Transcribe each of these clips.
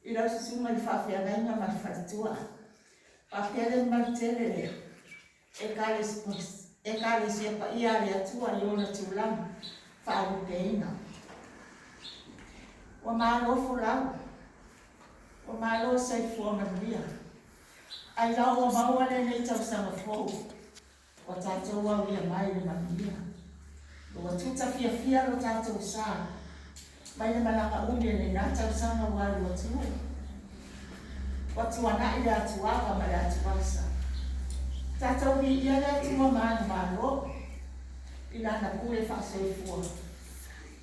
I lau susunga I whawhiangainga ma wharitua. Whawhiale martele e kare sia pa ia le atua I ona tūlama whaarupeina. Wa mālofo lau, wa mālo saifua manuia. Ai lau o maua le nei tau sama fōu, o tātou au ia mai le manuia. Wa tuta fia lo tātou sā, mai le malanga uli le nā tau sama walu atua. Wa tuana I le atuaga ma le atuasa. Tātou vi ia le atua māna mālo, I lana pule whaasoifua,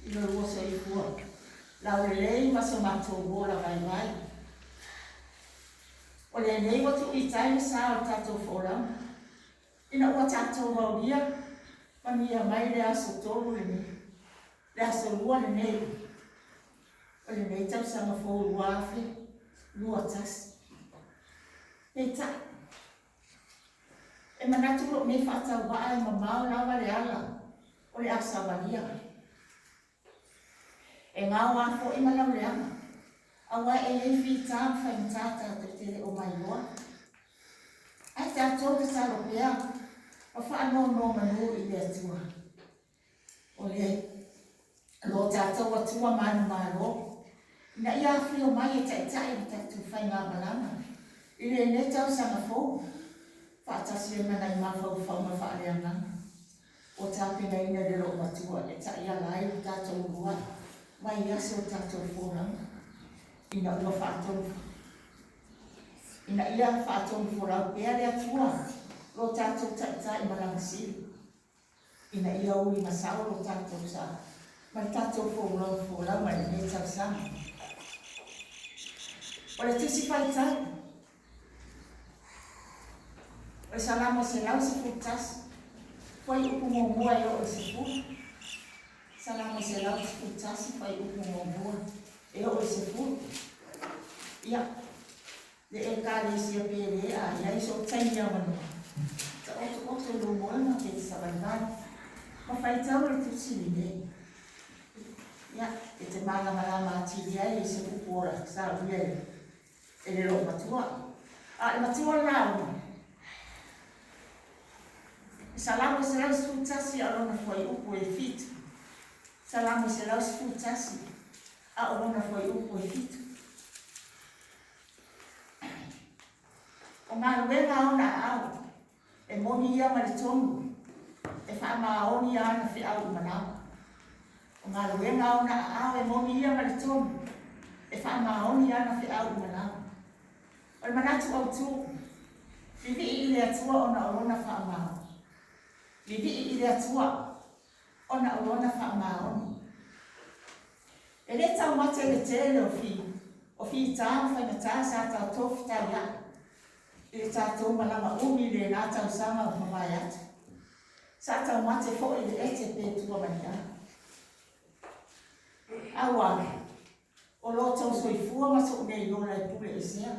I lo rua soifua. Lau le lei maso mātou wōra vai. O le nei watu I taina sā o tātou whorama. Ina ua tātou wauria, mania mai le aso tōru le nei. Le aso lua le nei. O le nei tau sanga fōu luafe, lua tasi. Nei ta. E manatu lo me whaatau waa e mamau lawa le ala. O le asa walia. E ngā wāfo I malau le ama. Awa e hei whitam whai mtata te tere o mai loa. Ai tātou te taro pia. O whaano no manu I le atua. O le lo tātou atua manu mālo. Ina ia whio mai e tai tātou whai ngā balana. I le ne tau sanga fōu. Whaatasi e mana I mawhau ma whaaleanga. O tāpina ina le lo matua e tai a lai tātou rua. Mai aso tātou whoranga. Ina ua whātou. Ina ia whātou whorau pēr e atua. Lo tātou tai I marangasi. Ina ia ui masao lo tātou sā. Mai tātou whorau mai ne tau sama. O le tusi whai tai. O salamo se lau se futas. Whai upu mua e o se futas. Salamo se lau se futas. Whai upu mua e o se futas. Ia. Le e kare sia pere a ia iso taini a manu. Ta oto lo moana ke te sabanai. Ma whai tau le tusi ni nei. Ia. E te mana mātiri ai e se upora. Sa uia e le lo matua. A le matua lau. Salamo se lau se futasi a lona foi upu e fitu. Salamo se lau se futasi a lona foi upu e fitu. O ngā ruenga ona au, e moni ia ma le tonu, e wha maoni ana whi au manau. O ngā ruenga ona au, e moni ia ma le tonu, e wha maoni ana whi au manau. O le manatu au tū, vivi I le atua ona o lona wha mau. Vivi I le atua, ona o lona wha maoni. E le tau mate le tele o fi tāu whaingatā sa tau tofu tau ia. E le tātou malama umi le nā tau sama o mawai atu. Sa tau mate fo I le ete pētua mania. Awa, o lo tau soifua maso nei lona I pule I sea.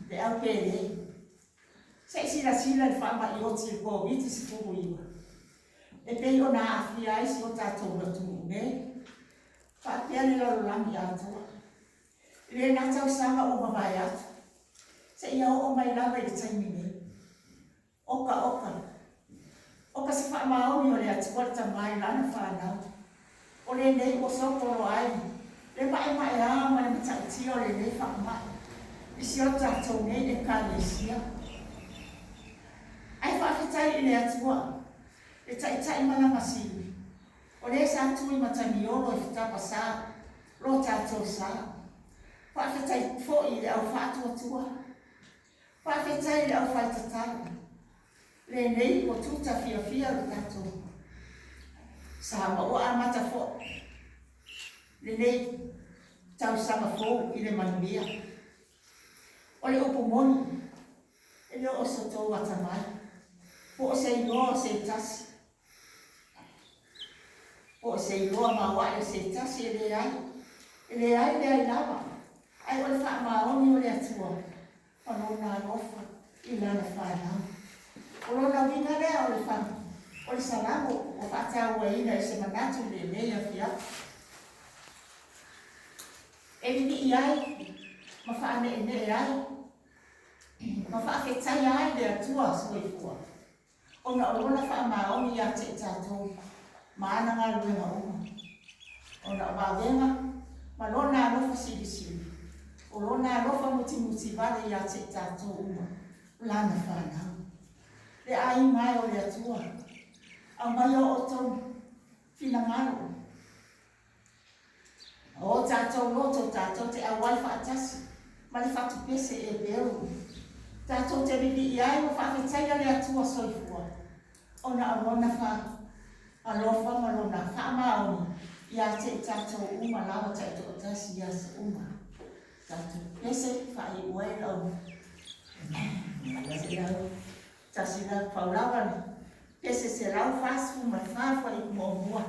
Le au pēle. Se sila le whama I oti le kōwiti si fugu iwa. E pei o nā awhi ai si o tātou ratu ne. Whapea le lalo langi atua. Le nā tau sama o mawai atu. Se ia o mai lawa I taimi ne. Oka. Oka se wha maoni o le atua ta mai lana whanau. O le nei o soporo ai. Le mai a ma le matauti o le nei wha mai. I si o tātou nei e kālesia. Ai whawhitai I le atua. Le tai mana masiri. O le sa tui matani oro e whitapa sā. Lo tātou sā. Whawhitai fo I le au whātua. Whawhitai le au whaitatara. Le nei o tuta fia le tātou. Sa ma o amata fo. Le nei tau sama fo I le manuia. O le upo moni. E le o sotou atamai. Po o se iloa o se tasi. Po o se iloa ma wa e se tasi e le ai. E le ai lava. Ai o le wha maoni o le atua. Ono nā nofa I lana whanau. O lona winga lea o le whanu. O le salamo o whaatau ina e se manatu le mea fia. e ni i ai, ma whaane e ne ai, ma whaafetai ai le atua soifua. Ona o lona whaamaoni a te tātou, ma ana ngā ruenga uma. Ona o mawenga, ma lona alofa siri. O lona alofa muti vale i a te tātou uma, lana whanau. Le ai mai o le atua, au mai o tau whina ngaro. O tātou loto tātou te awai whaatasi, ma le whatu pese e beo. Tātou te bibi i ai o whaafetaia le atua soifua. Ona arona alofa ma lona whaamaoni i a te tātou uma lawa tātou o tasi i asa uma. Tātou pese whai ue lau. Tasi lau paulawa pese se lau whasfu ma whawha i mua mua.